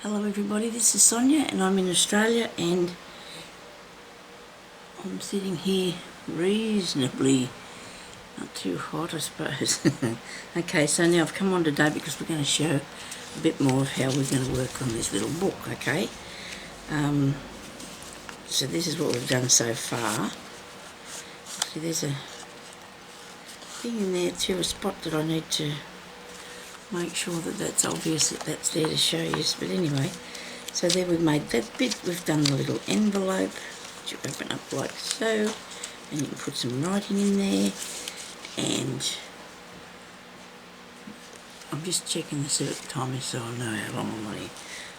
Hello everybody, this is Sonia and I'm in Australia and I'm sitting here reasonably, not too hot I suppose. Okay, so now I've come on today because we're going to show a bit more of how we're going to work on this little book, okay? So this is what we've done so far. See, there's a thing in there too, a spot that I need to make sure that that's obvious, that that's there to show you. But anyway, so there we've made that bit. We've done the little envelope, which you open up like so, and you can put some writing in there. And I'm just checking the set time so I know how long I'm on here.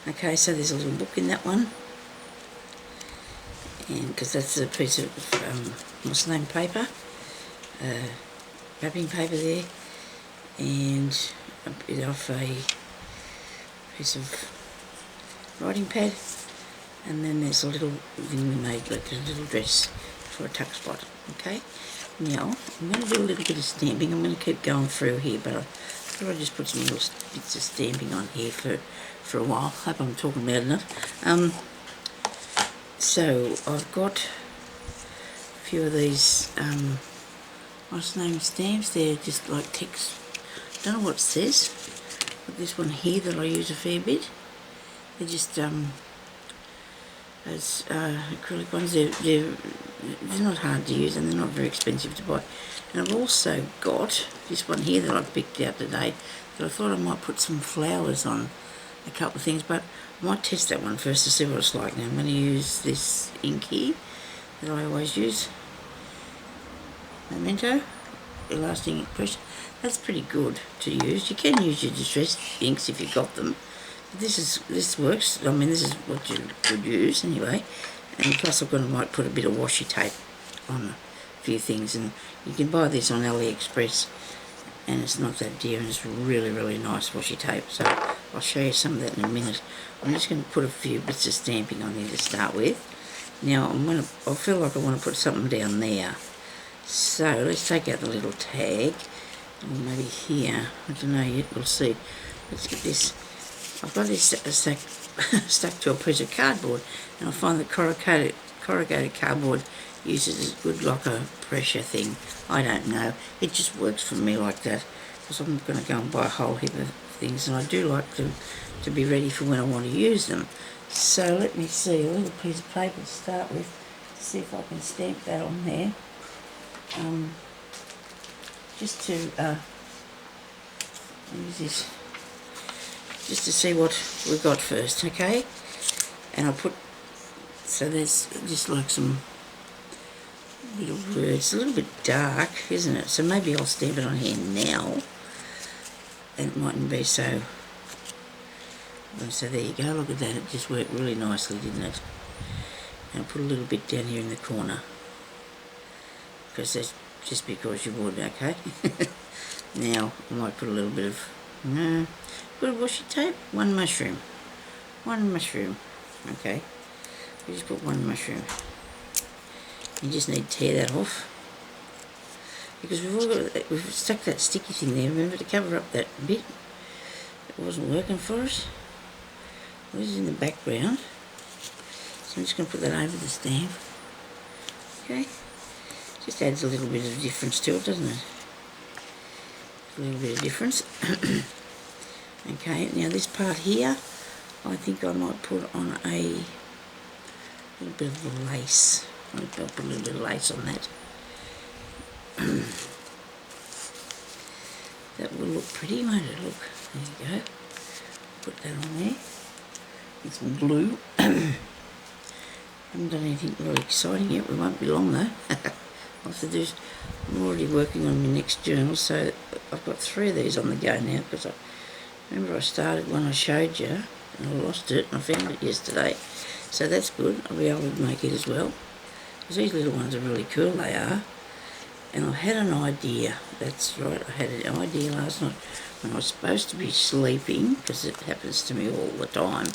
Okay, so there's a little book in that one, and because that's a piece of what's the name, paper, wrapping paper there, and a bit off a piece of writing pad, and then there's a little thing we made, like a little dress for a tuck spot. Okay, now I'm going to do a little bit of stamping. I'm going to keep going through here, but I thought I'd just put some little bits of stamping on here for a while. Hope I'm talking loud enough. So I've got a few of these what's the name, stamps. They're just like text. Don't know what it says, but this one here that I use a fair bit, they're just those acrylic ones. They're not hard to use and they're not very expensive to buy. And I've also got this one here that I picked out today that I thought I might put some flowers on, a couple of things, but I might test that one first to see what it's like. Now I'm going to use this ink here that I always use, Memento Lasting Ink Pressure. That's pretty good to use. You can use your distressed inks if you've got them. But this works. I mean, this is what you would use anyway. And plus I might put a bit of washi tape on a few things, and you can buy this on AliExpress and it's not that dear, and it's really, really nice washi tape. So I'll show you some of that in a minute. I'm just going to put a few bits of stamping on here to start with. Now I feel like I want to put something down there. So let's take out the little tag. Or maybe here, I don't know yet, we'll see. Let's get this. I've got this stuck to a piece of cardboard, and I find that corrugated cardboard uses as good like a pressure thing. I don't know, it just works for me like that, because I'm going to go and buy a whole heap of things, and I do like to be ready for when I want to use them. So let me see, a little piece of paper to start with, to see if I can stamp that on there. Just to use this, just to see what we've got first, okay? And I'll put, so there's just like some little words, a little bit dark, isn't it? So maybe I'll stamp it on here now, and it mightn't be so. So there you go, look at that, it just worked really nicely, didn't it? And I'll put a little bit down here in the corner, because that's just because you would, okay? Now I might put a little bit of washi tape, one mushroom, okay? You just put one mushroom. You just need to tear that off, because we've stuck that sticky thing there. Remember, to cover up that bit that wasn't working for us. Well, this is in the background, so I'm just going to put that over the stamp. Okay. Just adds a little bit of difference to it, doesn't it? A little bit of difference. Okay, now this part here, I think I might put on a little bit of lace. I'll put a little bit of lace on that. That will look pretty, won't it? Look, there you go. Put that on there. Get some glue. Haven't done anything really exciting yet. We won't be long though. I'm already working on my next journal, so I've got 3 of these on the go now, because I remember I started one I showed you and I lost it, and I found it yesterday, so that's good. I'll be able to make it as well, because these little ones are really cool, they are. And I had an idea, that's right, I had an idea last night when I was supposed to be sleeping, because it happens to me all the time.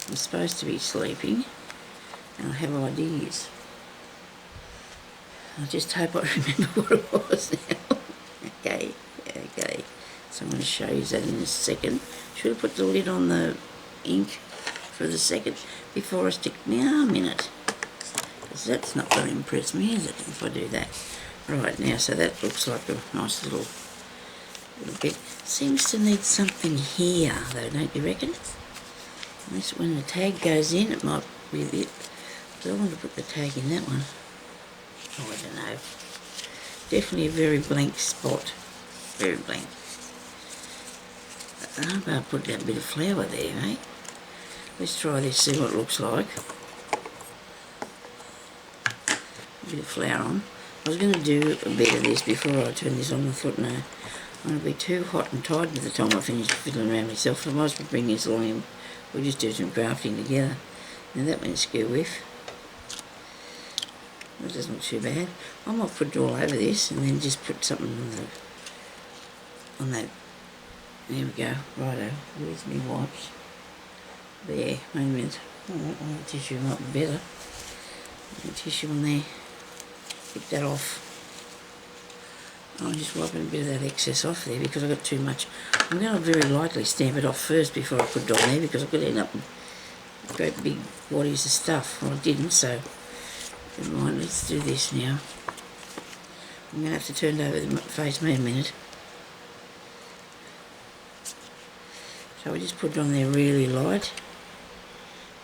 I'm supposed to be sleeping and I have ideas. I just hope I remember what it was now. Okay. So I'm going to show you that in a second. Should have put the lid on the ink for the second before I stick my arm in it. Because that's not going to impress me, is it, if I do that? Right, now, so that looks like a nice little bit. Seems to need something here, though, don't you reckon? Unless when the tag goes in, it might be a bit. But I want to put the tag in that one. Oh, I don't know. Definitely a very blank spot. Very blank. I'll put that bit of flour there, mate. Let's try this, see what it looks like. A bit of flour on. I was going to do a bit of this before I turn this on. I thought, no, I'm going to be too hot and tired by the time I finish fiddling around myself. I might as well bring this along and we'll just do some crafting together. Now that went skew whiff. That isn't too bad. I might put it all over this and then just put something on that. There we go. Righto. Where's my wipes? There. Wait a minute. Oh, the tissue might be better. The tissue on there. Get that off. I'm just wiping a bit of that excess off there because I've got too much. I'm going to very lightly stamp it off first before I put it on there because I could end up with great big bodies of stuff. Well, I didn't, so never mind. Let's do this now. I'm going to have to turn it over the face me a minute. So I just put it on there really light.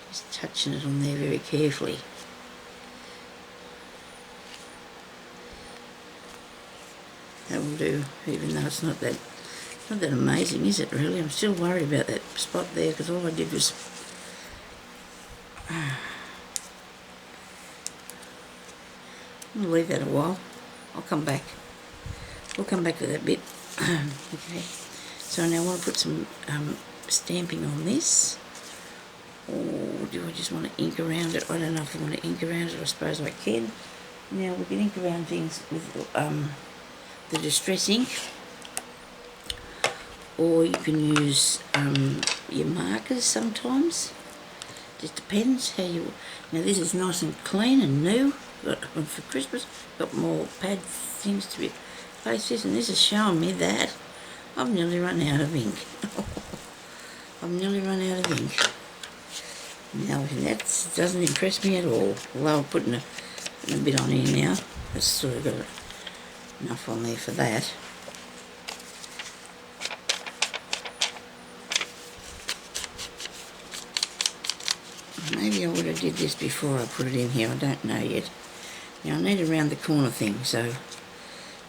Just touching it on there very carefully. That will do, even though it's not that amazing, is it really? I'm still worried about that spot there because all I did was I'm going to leave that a while. I'll come back. We'll come back to that bit. Okay. So now I want to put some stamping on this. Or do I just want to ink around it? I don't know if I want to ink around it. I suppose I can. Now we can ink around things with the distress ink, or you can use your markers sometimes. Just depends how you. Now this is nice and clean and new. Got one for Christmas. Got more pad things to be place this, and this is showing me that I've nearly run out of ink. I've nearly run out of ink. Now that doesn't impress me at all. Although I'm putting a bit on here now. It's sort of got enough on there for that. Maybe I would have did this before I put it in here. I don't know yet. Now I need a round the corner thing, so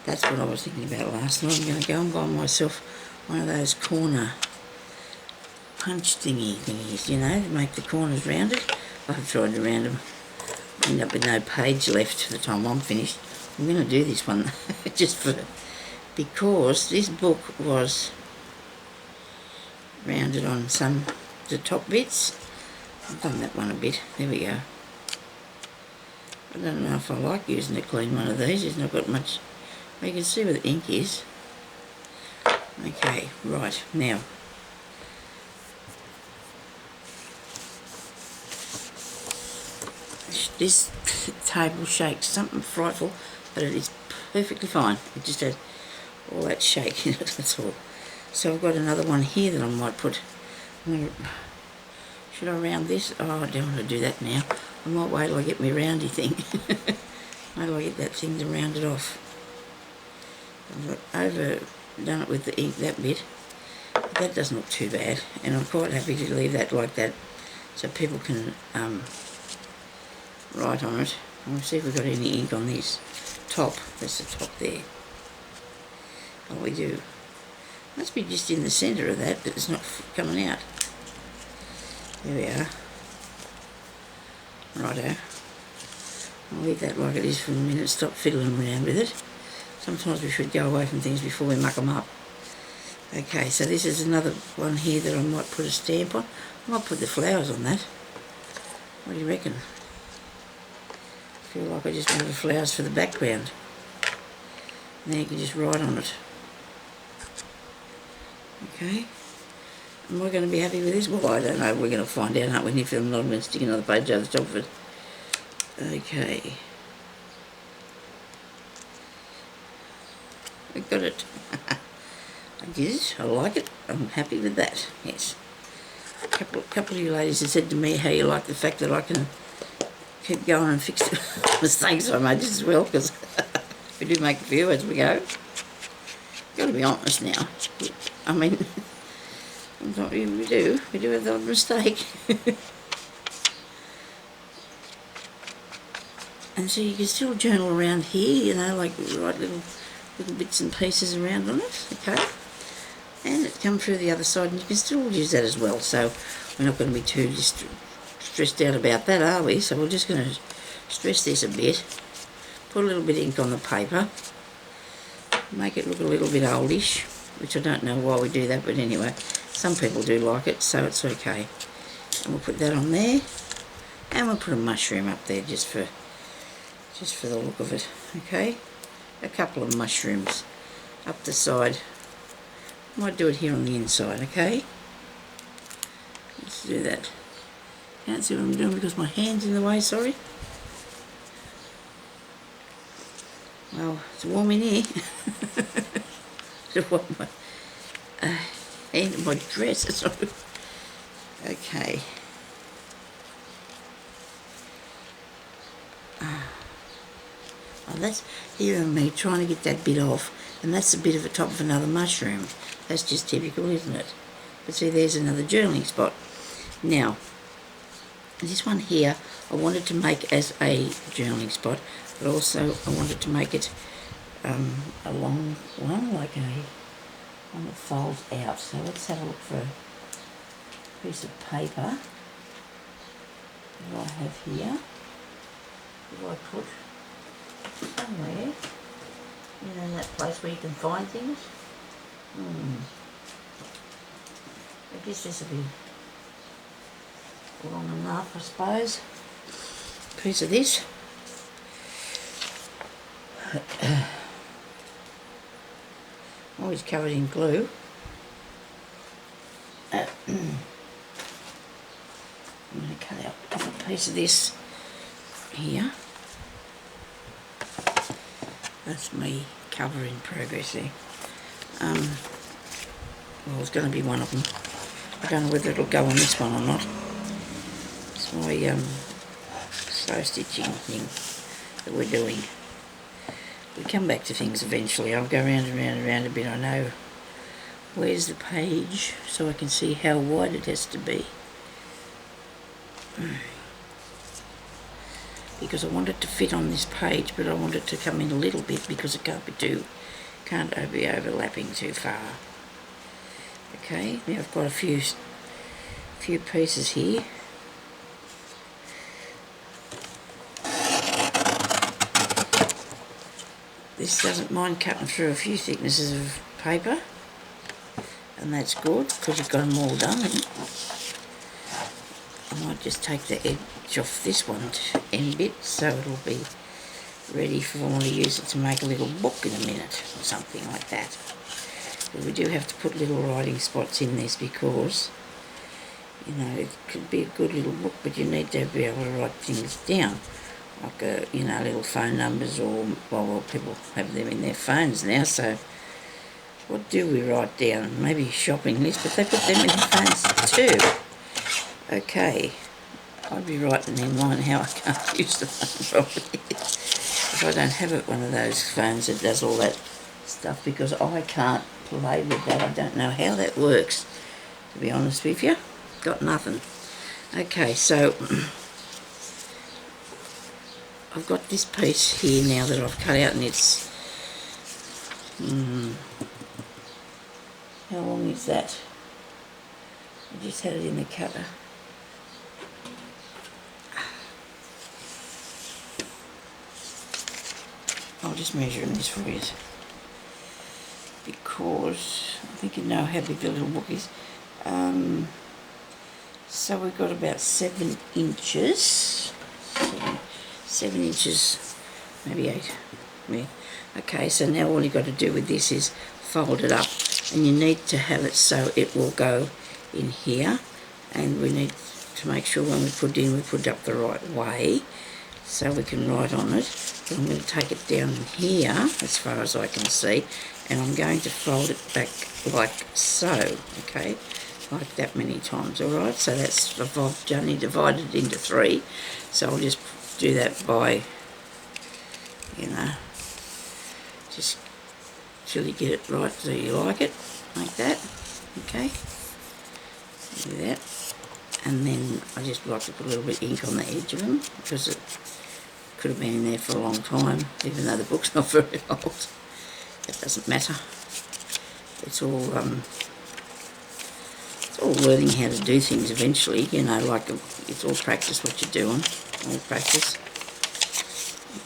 that's what I was thinking about last night. I'm going to go and buy myself one of those corner punch thingies, you know, to make the corners rounded. I've tried to round them. End up with no page left for the time I'm finished. I'm going to do this one just because this book was rounded on the top bits. I've done that one a bit. There we go. I don't know if I like using a clean one of these. It's not got much. You can see where the ink is. Okay, right, now. This table shakes something frightful, but it is perfectly fine. It just has all that shake in it, that's all. So I've got another one here that I might put. Should I round this? Oh, I don't want to do that now. I might wait till I get my roundy thing. Wait till I get that thing to round it off. I've overdone it with the ink that bit. But that doesn't look too bad. And I'm quite happy to leave that like that so people can write on it. I'll see if we've got any ink on this top. That's the top there. Oh, we do. Must be just in the centre of that it's not coming out. There we are. Righto. I'll leave that like it is for a minute. Stop fiddling around with it. Sometimes we should go away from things before we muck them up. Okay, so this is another one here that I might put a stamp on. I might put the flowers on that. What do you reckon? I feel like I just want the flowers for the background. And then you can just write on it. Okay. Am I going to be happy with this? Well, I don't know. We're going to find out, aren't we? If I'm not going to stick another page over the top of it. Okay. I got it. I did it. I like it. I'm happy with that. Yes. couple of you ladies have said to me how you like the fact that I can keep going and fix the mistakes I made as well, because we do make a few as we go. Got to be honest now. I mean, we do have the odd mistake. And so you can still journal around here, you know, like write little bits and pieces around on it, okay? And it come through the other side, and you can still use that as well. So we're not going to be too stressed out about that, are we? So we're just going to stress this a bit, put a little bit of ink on the paper, make it look a little bit oldish, which I don't know why we do that, but anyway, some people do like it, so it's okay. And we'll put that on there, and we'll put a mushroom up there just for the look of it, okay? A couple of mushrooms up the side. Might do it here on the inside, okay? Let's do that. Can't see what I'm doing because my hand's in the way, sorry. Well, it's warm in here. My hand in my dress, okay. Oh, that's here and me trying to get that bit off, and that's a bit of the top of another mushroom. That's just typical, isn't it? But see, there's another journaling spot. Now, this one here, I wanted to make as a journaling spot, but also I wanted to make it a long one, like one that folds out. So let's have a look for a piece of paper that I have here. That I put somewhere, you know, in that place where you can find things. I guess this will be long enough, I suppose. Piece of this. Always covered in glue. I'm going to cut out off a piece of this here. That's me cover in progress there. Well, it's going to be one of them. I don't know whether it'll go on this one or not. It's my slow stitching thing that we're doing. We come back to things eventually. I'll go round and round and round a bit. I know where's the page so I can see how wide it has to be. Because I want it to fit on this page, but I want it to come in a little bit because it can't be overlapping too far. Okay, now I've got a few pieces here. This doesn't mind cutting through a few thicknesses of paper, and that's good because you've got them all done. I might just take the edge off this one end bit so it'll be ready for when we use it to make a little book in a minute or something like that. But we do have to put little writing spots in this because, you know, it could be a good little book, but you need to be able to write things down, like you know, little phone numbers, or well, people have them in their phones now. So what do we write down? Maybe a shopping list, but they put them in their phones too. Okay, I'd be writing in mine how I can't use the phone properly. If I don't have it, one of those phones that does all that stuff, because I can't play with that. I don't know how that works, to be honest with you. Got nothing. Okay, so I've got this piece here now that I've cut out, and it's how long is that? I just had it in the cutter. I'll just measure this for you, because I think you know how big the little book is. So we've got about 7 inches. 7 inches, maybe 8. Yeah. Okay, so now all you've got to do with this is fold it up, and you need to have it so it will go in here, and we need to make sure when we put it in, we put it up the right way so we can write on it. So I'm going to take it down here as far as I can see, and I'm going to fold it back like so. Okay, like that many times, alright? So that's, I've only divided it into 3, so I'll just do that by, you know, just till you get it right so you like it, like that, okay? Do that, and then I just like to put a little bit of ink on the edge of them, because it could have been in there for a long time, even though the book's not very old. It doesn't matter. It's all learning how to do things eventually, you know, like it's all practice what you're doing, all practice.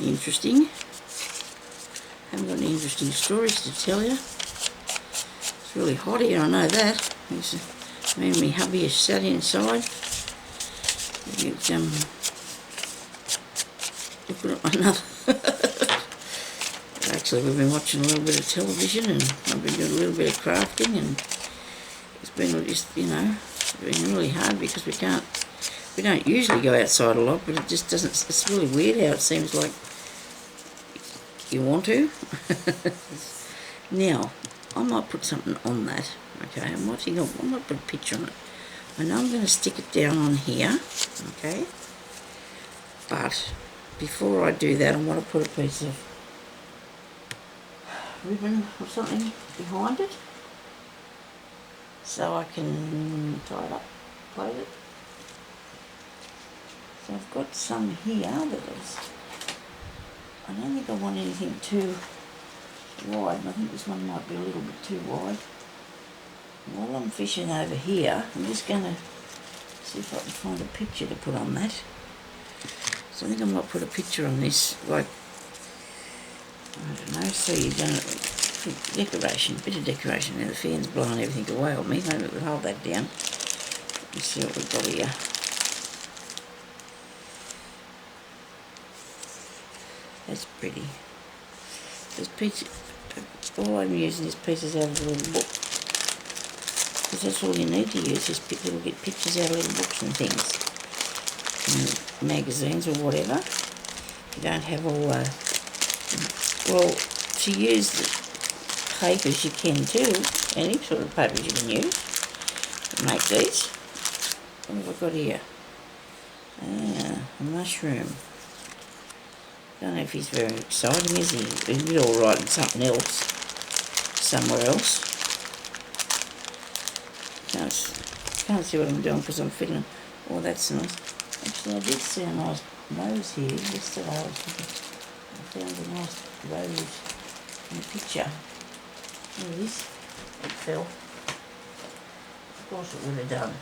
Interesting. Haven't got any interesting stories to tell you. It's really hot here, I know that. Me and my hubby are sat inside. Looking at one another. Actually, we've been watching a little bit of television, and I've been doing a little bit of crafting, and it's been just, you know, it's been really hard because we don't usually go outside a lot, but it just doesn't, it's really weird how it seems like you want to. Now, I might put something on that, okay? I might put a picture on it. I know I'm going to stick it down on here, okay? But before I do that, I want to put a piece of ribbon or something behind it, so I can tie it up, close it. So I've got some here that is, I don't think I want anything too wide, and I think this one might be a little bit too wide. While I'm fishing over here, I'm just going to see if I can find a picture to put on that. So I think I might put a picture on this, like, I don't know, so you've done a decoration, bit of decoration. Now the fan's blowing everything away on me, maybe we'll hold that down. Let's see what we've got here. That's pretty. This piece, all I'm using is pieces out of the little book, because that's all you need to use, is get pictures out of little books and things, and magazines or whatever. You don't have all, well, to use the papers you can too, any sort of papers you can use to make these. What have I got here? A mushroom. Don't know if he's very exciting, is he? He'd be alright in something else, somewhere else. Can't see what I'm doing because I'm fiddling. Oh, that's nice. Actually, I did see a nice rose here yesterday. I found a nice rose in a picture. There it is. It fell. Of course it would have done.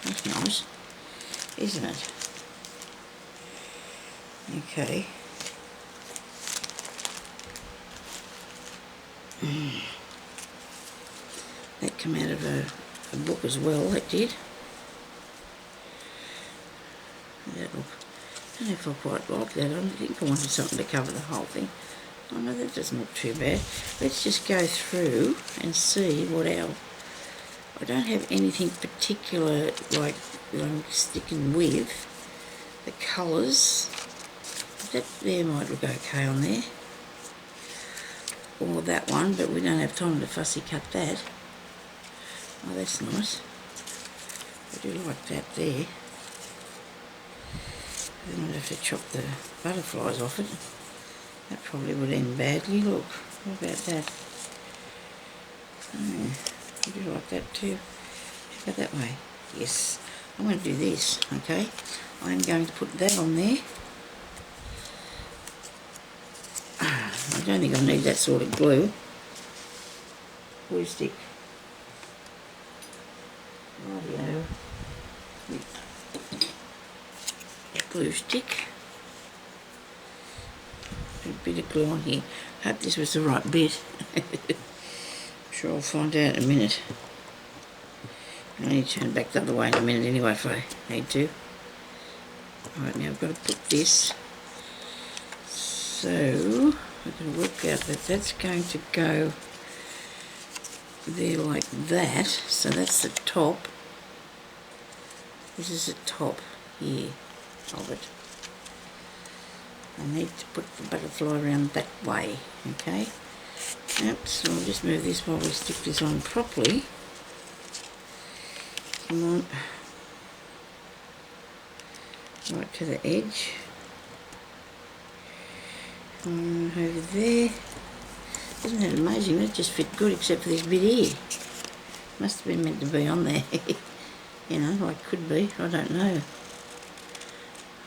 That's nice, isn't it? Okay. That came out of a book as well, that did. That look, I don't know if I quite like that. I don't think I wanted something to cover the whole thing. Oh no, that doesn't look too bad. Let's just go through and see what our... I don't have anything particular like that I'm sticking with. The colours, that there might look okay on there. Or that one, but we don't have time to fussy cut that. Oh, that's nice. I do like that there. Then I'd have to chop the butterflies off it. That probably would end badly. Look, what about that? Oh, I do like that too. Go that way. Yes, I'm going to do this, okay? I'm going to put that on there. I don't think I need that sort of glue. Glue stick. Rightio. Glue stick. A bit of glue on here. Hope this was the right bit. I'm sure I'll find out in a minute. I need to turn back the other way in a minute anyway if I need to. Alright, now I've got to put this. So, I'm going to work out that that's going to go there like that. So that's the top. This is the top here of it. I need to put the butterfly around that way, okay? Yep, so I'll just move this while we stick this on properly. Come on. Right to the edge. Over there. Isn't that amazing? That just fit good except for this bit here. Must have been meant to be on there. You know, like could be. I don't know.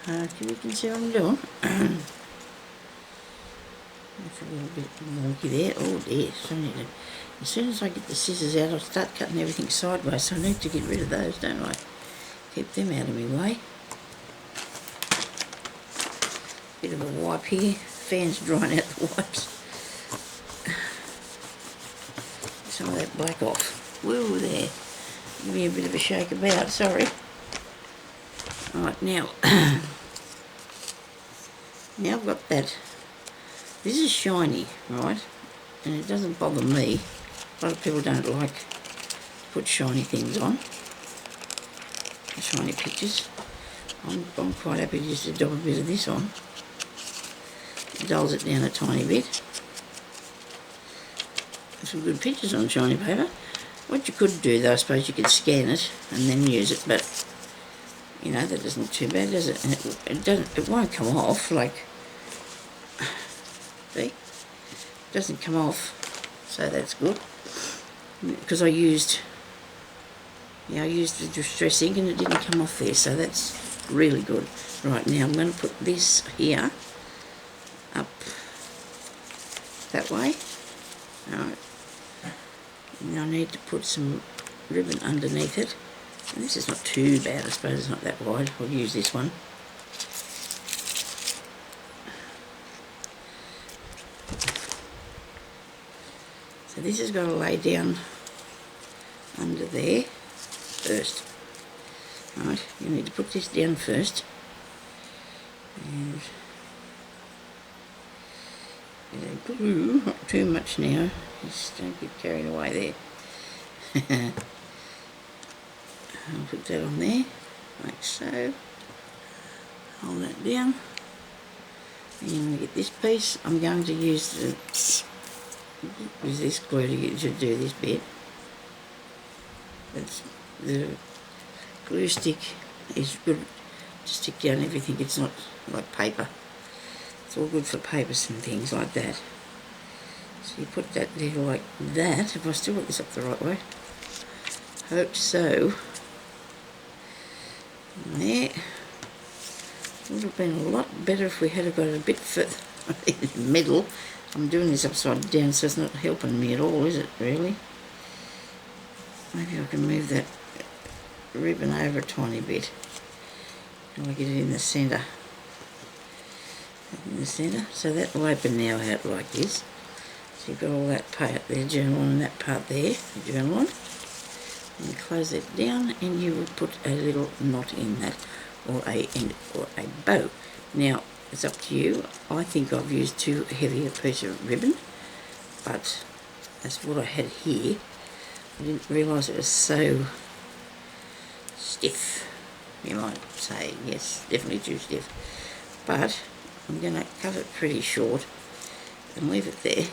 You can see what I'm doing. It's a little bit wonky there. Oh dear. So as soon as I get the scissors out, I'll start cutting everything sideways. So I need to get rid of those, don't I? Keep them out of my way. Bit of a wipe here. Fan's drying out the wipes. Some of that black off. Woo, there. Give me a bit of a shake about, sorry. Right, now. Now I've got that. This is shiny, right? And it doesn't bother me. A lot of people don't like to put shiny things on. Shiny pictures. I'm quite happy just to dab a bit of this on. It dulls it down a tiny bit. Some good pictures on shiny paper. What you could do though, I suppose you could scan it and then use it, but you know, that isn't too bad, does it? And it won't come off, like, see? It doesn't come off, so that's good. Because I used the distress ink and it didn't come off there, so that's really good. Right, now I'm going to put this here, up that way. Alright. Now I need to put some ribbon underneath it. And this is not too bad, I suppose it's not that wide. I'll use this one. So this has got to lay down under there first. Right, you need to put this down first. And glue, not too much now. Just don't get carried away there. I'll put that on there, like so. Hold that down. And I'm going to get this piece. I'm going to use this glue to do this bit. It's, the glue stick is good to stick down everything. It's not like paper. It's all good for papers and things like that. So you put that there like that. Have I still got this up the right way? Hope so. There. Would have been a lot better if we had got it a bit further in the middle. I'm doing this upside down, so it's not helping me at all, is it, really? Maybe I can move that ribbon over a tiny bit. And I get it in the centre. In the centre. So that will open now out like this. So you've got all that part there, journal on, and that part there, the journal on. And close that down, and you will put a little knot in that, or a bow. Now it's up to you. I think I've used too heavy a piece of ribbon, but that's what I had here. I didn't realise it was so stiff. You might say, yes, definitely too stiff. But I'm going to cut it pretty short and leave it there.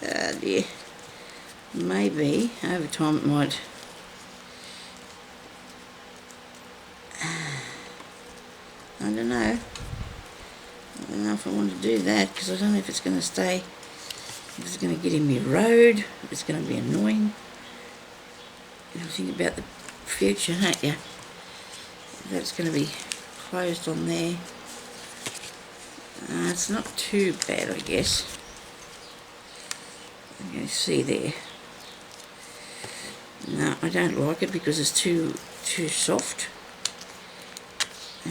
Oh dear. Maybe over time it might I don't know if I want to do that, because I don't know if it's going to stay, if it's going to get in my road, if it's going to be annoying. You know, think about the future, don't you? That's going to be closed on there. It's not too bad, I guess. You can see there. No, I don't like it because it's too soft.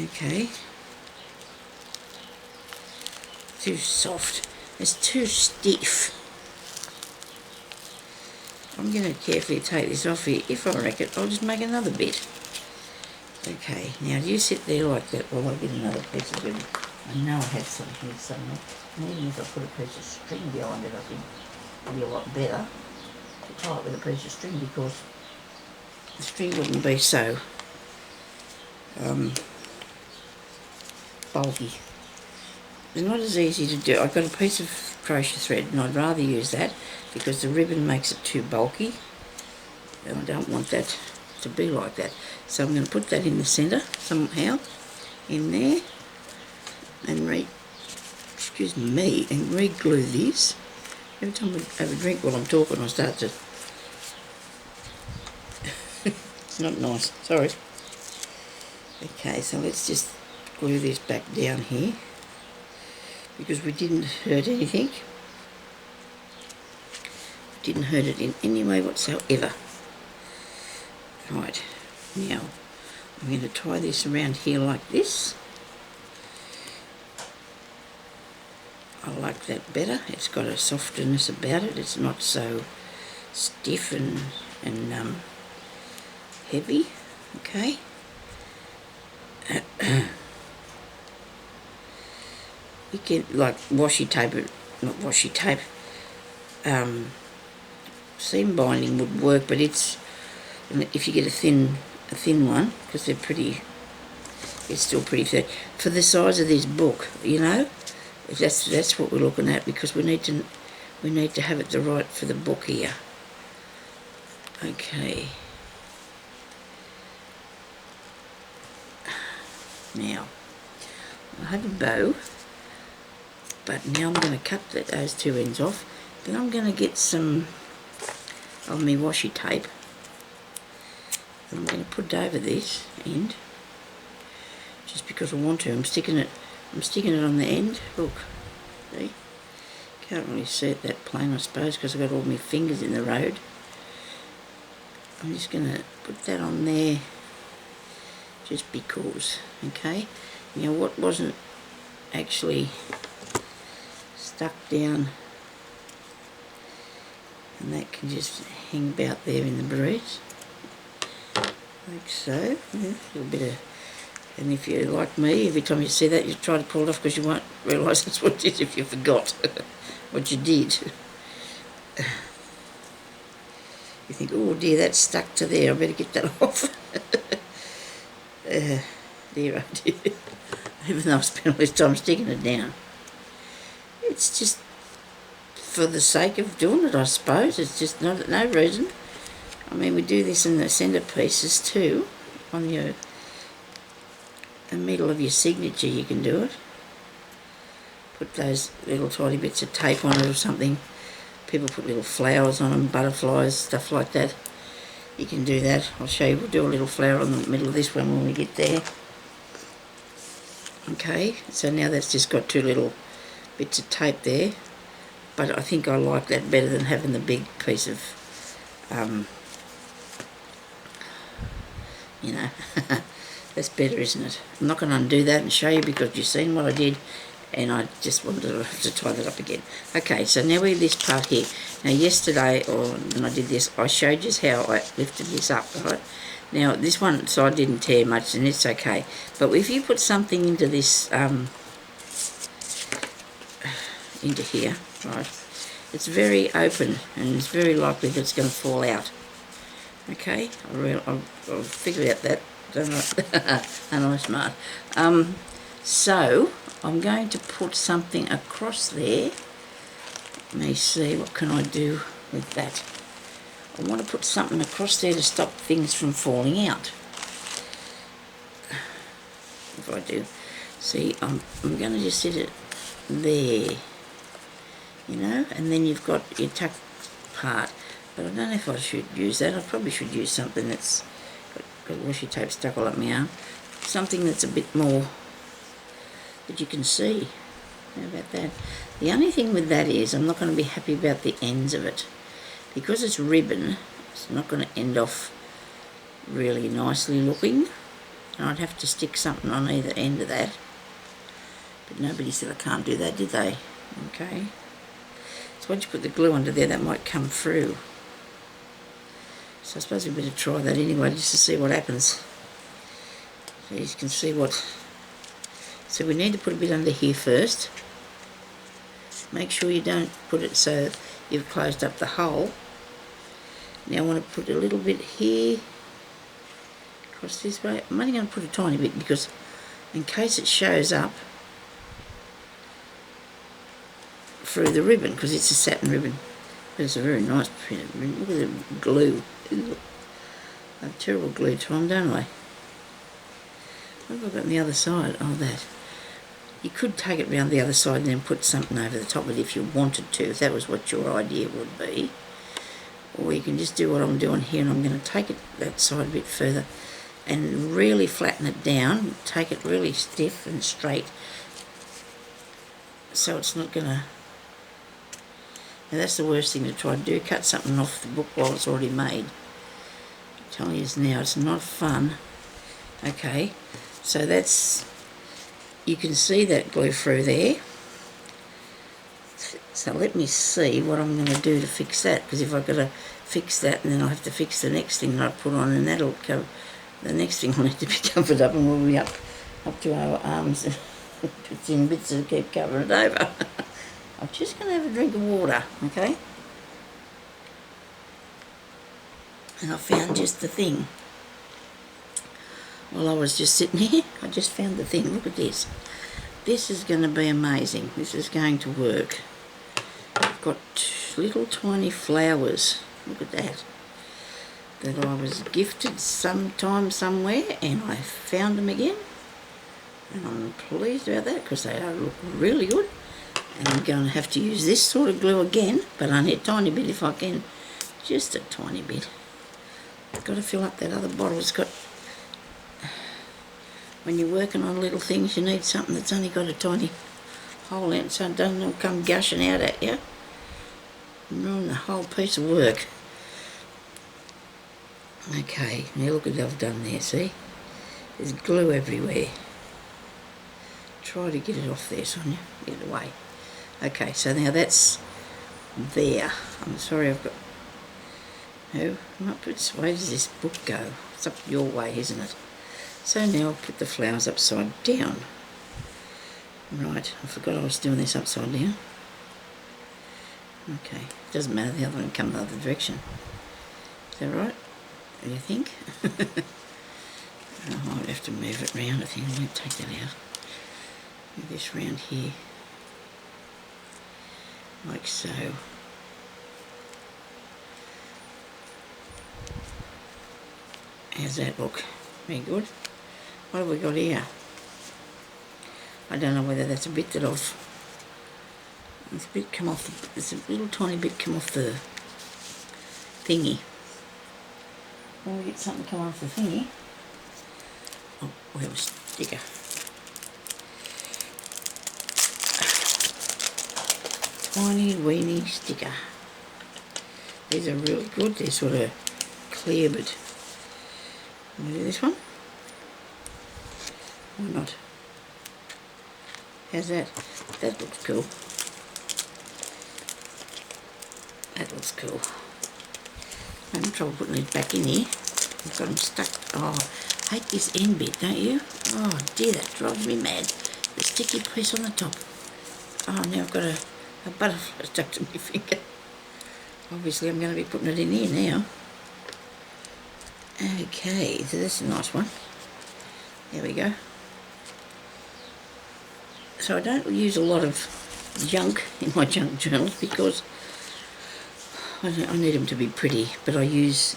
Okay. Too soft. It's too stiff. I'm going to carefully take this off here. If I wreck it, I'll just make another bit. Okay, now you sit there like that while I get another piece of ribbon. I know I have some here somewhere. And even if I put a piece of string behind it, I think it'll be a lot better to tie it with a piece of string, because the string wouldn't be so bulky. It's not as easy to do. I've got a piece of crochet thread, and I'd rather use that because the ribbon makes it too bulky, and I don't want that to be like that. So I'm going to put that in the centre somehow, in there, and re-glue this. Every time I have a drink while I'm talking, I start to... It's not nice, sorry. Okay, so let's just glue this back down here, because we didn't hurt anything. Didn't hurt it in any way whatsoever. Right, now I'm going to tie this around here like this. I like that better. It's got a softness about it. It's not so stiff and heavy. Okay. You can like washi tape it, not washi tape. Seam binding would work, but it's, if you get a thin one, because they're pretty, it's still pretty thick for the size of this book. You know, that's what we're looking at, because we need to have it the right for the book here. Okay. Now I have a bow, but now I'm going to cut those two ends off. Then I'm going to get some of my washi tape, and I'm going to put it over this end, just because I want to. I'm sticking it on the end. Look, see? Can't really see it that plain, I suppose, because I've got all my fingers in the road. I'm just going to put that on there, just because. Okay. Now, what wasn't actually stuck down, and that can just hang about there in the breeze, like so. Yeah, a little bit of, and if you're like me, every time you see that, you try to pull it off, because you won't realise that's what it is if you forgot what you did. You think, oh dear, that's stuck to there, I better get that off. Dear, oh dear. Even though I spent all this time sticking it down. It's just for the sake of doing it, I suppose. It's just no reason. I mean, we do this in the centre pieces too. On the middle of your signature, you can do it. Put those little tiny bits of tape on it or something. People put little flowers on them, butterflies, stuff like that. You can do that. I'll show you. We'll do a little flower in the middle of this one when we get there. Okay, so now that's just got two little bits of tape there. But I think I like that better than having the big piece of, you know, that's better, isn't it? I'm not going to undo that and show you, because you've seen what I did, and I just wanted to tie that up again. Okay, so now we have this part here. Now yesterday, or when I did this, I showed you how I lifted this up, right? Now this one side didn't tear much, and it's okay. But if you put something into this, into here, right, it's very open, and it's very likely that it's going to fall out. Okay, I'll figure out that, don't I? Am I smart? So I'm going to put something across there. Let me see, what can I do with that? I want to put something across there to stop things from falling out. If I do, see, I'm going to just set it there, you know, and then you've got your tuck part. But I don't know if I should use that. I probably should use something that's got washi tape stuck all up my arm. Something that's a bit more that you can see. How about that? The only thing with that is I'm not going to be happy about the ends of it. Because it's ribbon, it's not going to end off really nicely looking. And I'd have to stick something on either end of that. But nobody said I can't do that, did they? Okay. So once you put the glue under there, that might come through. So I suppose we better try that anyway, just to see what happens. So you can see what... So we need to put a bit under here first. Make sure you don't put it so you've closed up the hole. Now I want to put a little bit here, across this way. I'm only going to put a tiny bit, because in case it shows up through the ribbon because it's a satin ribbon. But it's a very nice printed ribbon. Look at the glue. Ooh, I have terrible glue time, don't I? What have I got on the other side? Oh, that. You could take it round the other side and then put something over the top of it if you wanted to, if that was what your idea would be. Or you can just do what I'm doing here, and I'm going to take it that side a bit further and really flatten it down, take it really stiff and straight so it's not going to... Now that's the worst thing to try to do, cut something off the book while it's already made. I'm telling you now, it's not fun. Okay, so that's... You can see that glue through there. So let me see what I'm going to do to fix that, because if I've got to fix that and then I'll have to fix the next thing that I put on, and that'll cover... The next thing will need to be covered up, and we'll be up to our arms and bits in bits and keep covering it over. I'm just going to have a drink of water, okay? And I found just the thing. While I was just sitting here, I just found the thing. Look at this. This is going to be amazing. This is going to work. I've got little tiny flowers. Look at that. That I was gifted sometime somewhere, and I found them again. And I'm pleased about that because they look really good. And I'm going to have to use this sort of glue again, but only a tiny bit if I can. Just a tiny bit. I've got to fill up that other bottle. It's got... When you're working on little things, you need something that's only got a tiny hole in it so it doesn't all come gushing out at you and ruin the whole piece of work. Okay, now look at what I've done there, see? There's glue everywhere. Try to get it off there, Sonia. Get it away. Okay, so now that's there. I'm sorry I've got... Oh, which way does this book go? It's up your way, isn't it? So now I'll put the flowers upside down. Right, I forgot I was doing this upside down. Okay, doesn't matter, the other one can come the other direction. Is that right? What do you think? I might have to move it round, I think. I won't take that out. Move this round here. Like so. How's that look? Very good. What have we got here? I don't know whether that's a bit that I've... It's a bit come off... It's a little tiny bit come off the thingy. When we get something come off the thingy... Oh, we have a sticker. Tiny weeny sticker. These are really good. They're sort of clear, but... Can we do this one? Or not? How's that? That looks cool. That looks cool. I'm having trouble putting these back in here. I've got them stuck. Oh, I hate this end bit, don't you? Oh dear, that drives me mad. The sticky piece on the top. Oh, now I've got a butterfly stuck to my finger. Obviously I'm going to be putting it in here now. Okay, so this is a nice one. There we go. So I don't use a lot of junk in my junk journals because I need them to be pretty, but I use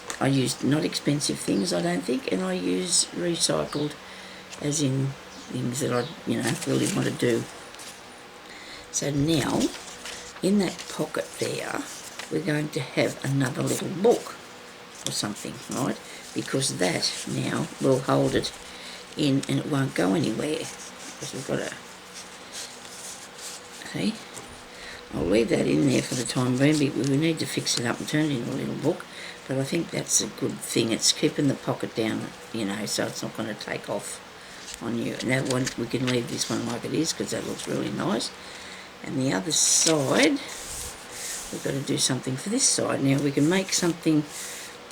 not expensive things, I don't think, and I use recycled, as in things that I really want to do. So now in that pocket there we're going to have another little book or something, right? Because that now will hold it in and it won't go anywhere because we've got a... See? I'll leave that in there for the time being, but we need to fix it up and turn it into a little book. But I think that's a good thing. It's keeping the pocket down, so it's not going to take off on you. And that one, we can leave this one like it is because that looks really nice. And the other side, we've got to do something for this side. Now we can make something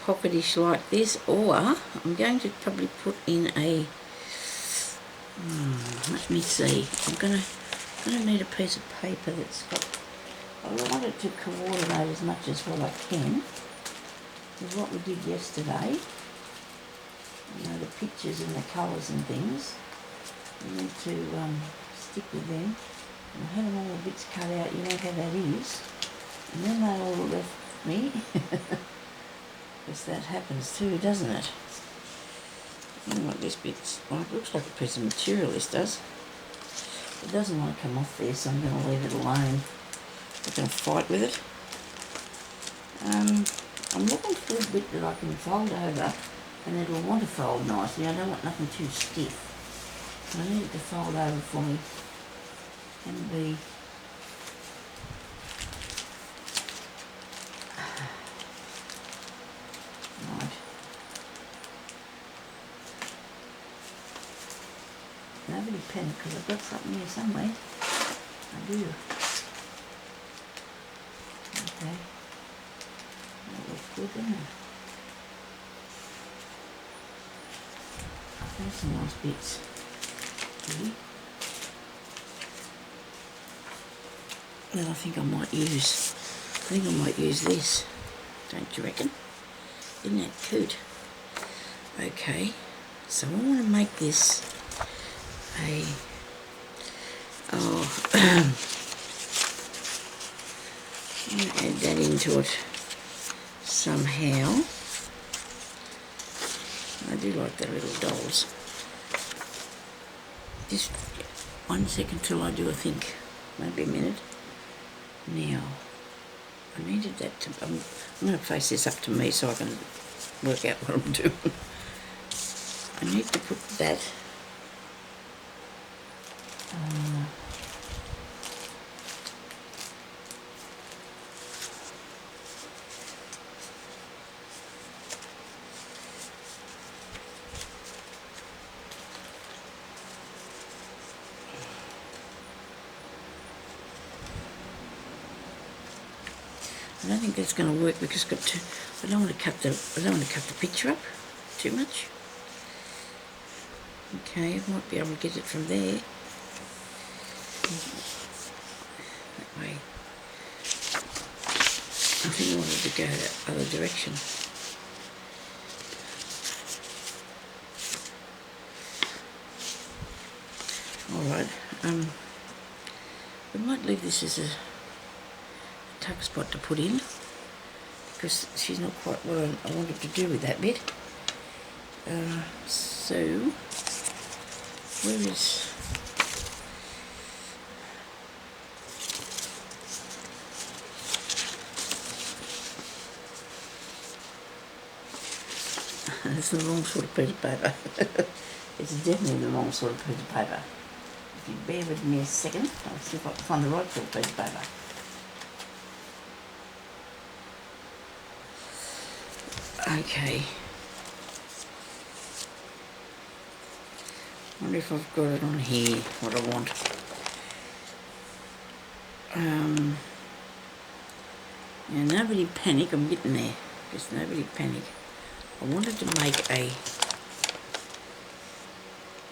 pocketish like this, or I'm going to probably put in a... let me see. I'm going to need a piece of paper that's got... I want it to coordinate as much as what I can with what we did yesterday. The pictures and the colours and things. We need to stick with them. I had them all the bits cut out, you know how that is. And then they all left me. Because that happens too, doesn't it? You know what this bit's like? It looks like a piece of material, this does. It doesn't want to come off there, so I'm going to leave it alone. I'm not going to fight with it. I'm looking for a bit that I can fold over and it'll want to fold nicely. I don't want nothing too stiff. I need it to fold over for me and be right. Nobody panic because I've got something here somewhere. I do. Okay. That looks good, doesn't it? There's some nice bits. Here. That I think I might use this. Don't you reckon? Isn't that good? Okay. So I want to make this a I'm going to add that into it somehow. I do like the little dolls. Just 1 second till I do a think. Maybe a minute. Now, I needed that to... I'm going to face this up to me so I can work out what I'm doing. I need to put that... I don't think that's going to work because I don't want to cut the picture up too much. Okay, I might be able to get it from there. That way. I think I wanted to go the other direction. Alright, we might leave this as a tuck spot to put in because she's not quite what I wanted to do with that bit. So where is it's the wrong sort of piece of paper. It's definitely the wrong sort of piece of paper. If you bear with me a second, I'll see if I can find the right sort of piece of paper. Okay. Wonder if I've got it on here, what I want. Now nobody panic, I'm getting there. Just nobody panic. I wanted to make a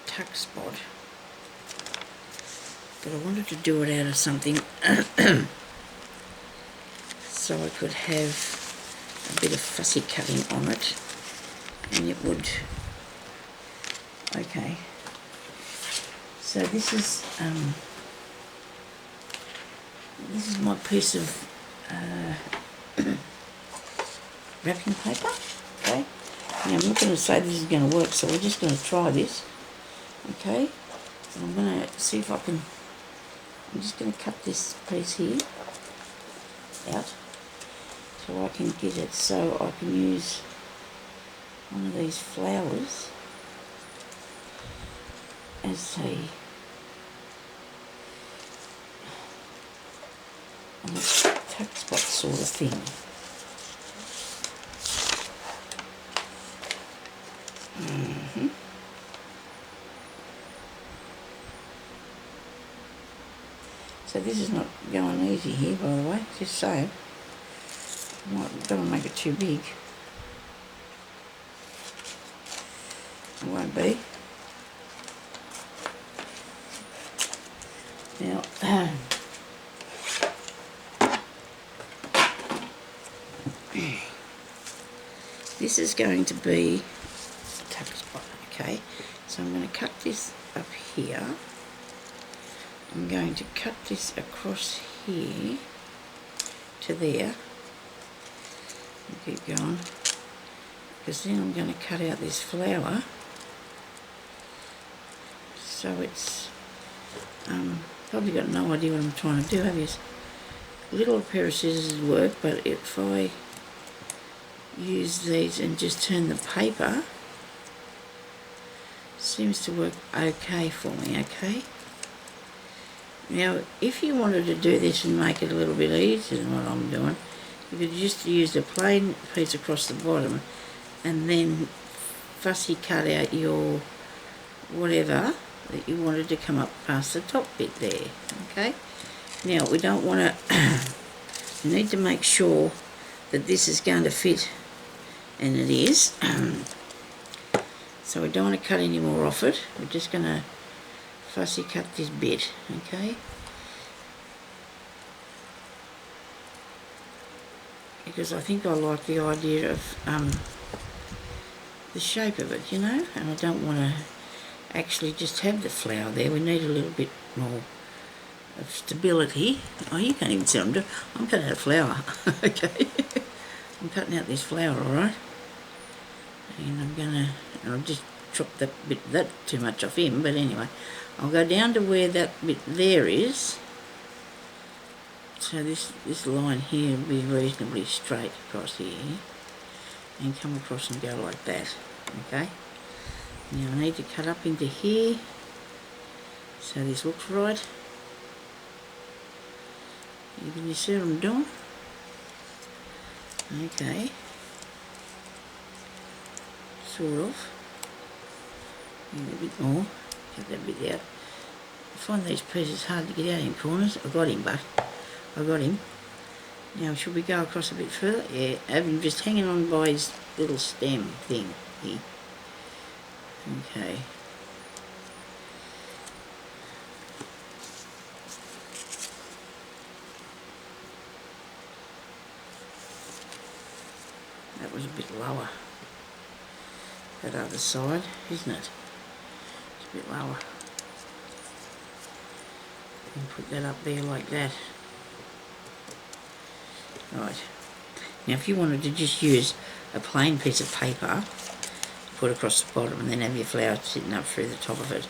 tuck spot, but I wanted to do it out of something so I could have a bit of fussy cutting on it, and it would. Okay, so this is my piece of wrapping paper. Okay, now I'm not going to say this is going to work, so we're just going to try this. Okay, and I'm going to see if I can. I'm just going to cut this piece here out so I can get it, so I can use one of these flowers as a tuck spot sort of thing. So this is not going easy here, by the way, just saying. Don't want to make it too big. It won't be. Now, this is going to be a tuck spot, okay? So I'm going to cut this up here. I'm going to cut this across here to there. And keep going, because then I'm going to cut out this flower. So it's probably got no idea what I'm trying to do, have you? Little pair of scissors work, but if I use these and just turn the paper, seems to work okay for me, okay? Now, if you wanted to do this and make it a little bit easier than what I'm doing, you could just use a plain piece across the bottom and then fussy cut out your whatever that you wanted to come up past the top bit there, okay? Now, we don't want to, we need to make sure that this is going to fit, and it is. So we don't want to cut any more off it. We're just going to fussy cut this bit, okay? Because I think I like the idea of the shape of it, you know, and I don't want to actually just have the flower there. We need a little bit more of stability. Oh, you can't even see what I'm doing. I'm cutting out a flower, okay? I'm cutting out this flower, alright? And I'm gonna, I'll just chop that bit, that too much off him, but anyway, I'll go down to where that bit there is. So this line here will be reasonably straight across here, and come across and go like that, okay? Now I need to cut up into here, so this looks right. Can you see what I'm doing? Okay. Sort of. Maybe a bit more. Cut that bit out. I find these pieces hard to get out in corners. I got him, but I got him. Now, should we go across a bit further? Yeah, have him just hanging on by his little stem thing here. Okay. That was a bit lower. That other side, isn't it? It's a bit lower. And put that up there like that. Right. Now if you wanted to just use a plain piece of paper, put across the bottom and then have your flower sitting up through the top of it.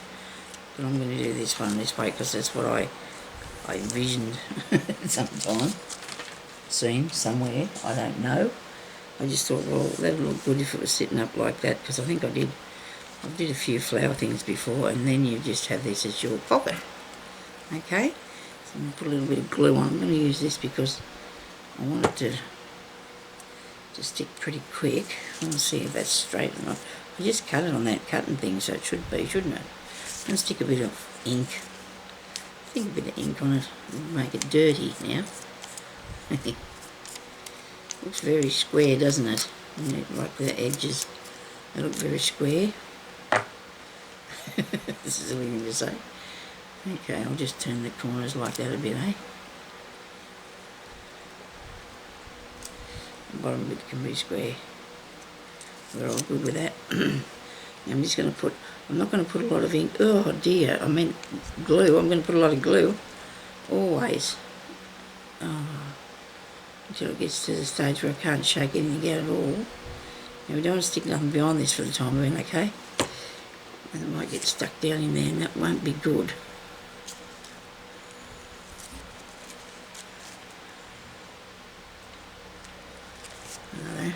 But I'm going to do this one this way because that's what I envisioned sometime. Seen somewhere, I don't know. I just thought, well, that'd look good if it was sitting up like that, because I think I did a few flower things before, and then you just have this as your pocket. Okay? So I'm going to put a little bit of glue on. I'm going to use this because I want it to stick pretty quick. I want to see if that's straight or not. I just cut it on that cutting thing, so it should be, shouldn't it? I'm going to stick a bit of ink. I think a bit of ink on it will make it dirty now. Looks very square, doesn't it? Like the edges, they look very square. This is a silly thing to say. Okay, I'll just turn the corners like that a bit, eh? The bottom bit can be square. We're all good with that. Now I'm just going to put, I'm not going to put a lot of ink. Oh dear, I meant glue. I'm going to put a lot of glue. Always. Oh. Until it gets to the stage where I can't shake anything out at all. Now we don't want to stick nothing behind this for the time being, okay? And it might get stuck down in there and that won't be good. No.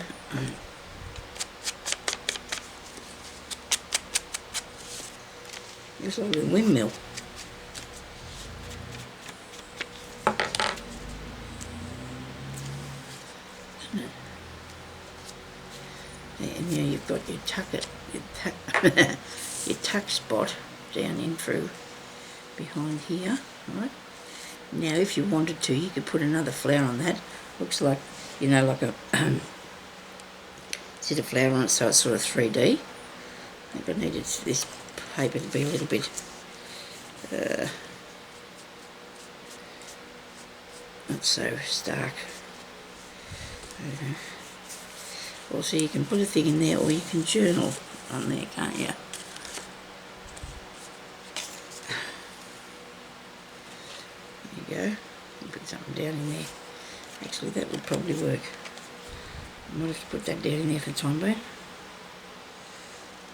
It's like a windmill. And now you've got your your tuck spot down in through behind here, right? Now if you wanted to, you could put another flower on that. Looks like, you know, like a set of flower on it, so it's sort of 3D. I think I needed this paper to be a little bit not so stark. Also, you can put a thing in there, or you can journal on there, can't you? go. Put something down in there. Actually, that would probably work. I might have to put that down in there for the time being.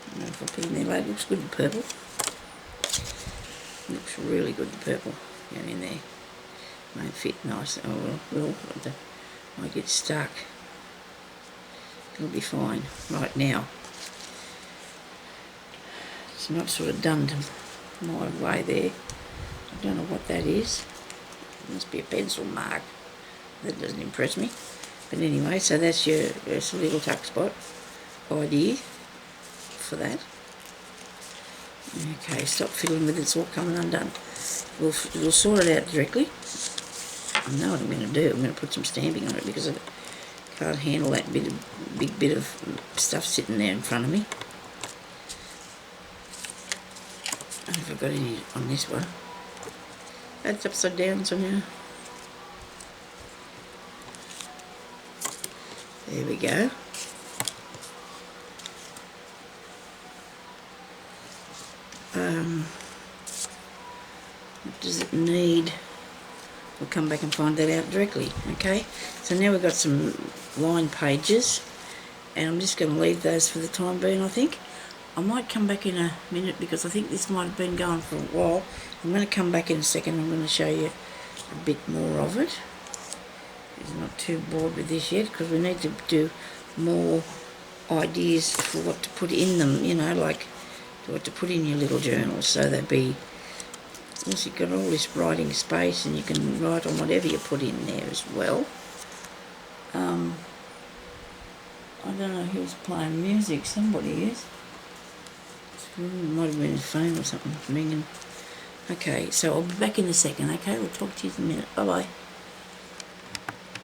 I don't know if I put it in there later. It looks good, the purple. Looks really good, the purple down in there. Won't fit nice. Oh well, might get stuck. It'll be fine. Right now, it's not sort of done to my way there. I don't know what that is. It must be a pencil mark. That doesn't impress me. But anyway, so that's your little tuck spot idea for that. Okay, stop fiddling with it. It's all coming undone. We'll sort it out directly. I know what I'm going to do. I'm going to put some stamping on it because I can't handle that big bit of stuff sitting there in front of me. I don't know if I've got any on this one. That's upside down, Sonya. There we go. What does it need? We'll come back and find that out directly, okay? So now we've got some line pages, and I'm just going to leave those for the time being, I think. I might come back in a minute because I think this might have been going for a while. I'm going to come back in a second. I'm going to show you a bit more of it. I'm not too bored with this yet because we need to do more ideas for what to put in them, you know, like what to put in your little journals so they'd be, once you've got all this writing space and you can write on whatever you put in there as well. I don't know who's playing music, somebody is. It might have been his phone or something ringing. Okay, so I'll be back in a second, okay? We'll talk to you in a minute. Bye-bye.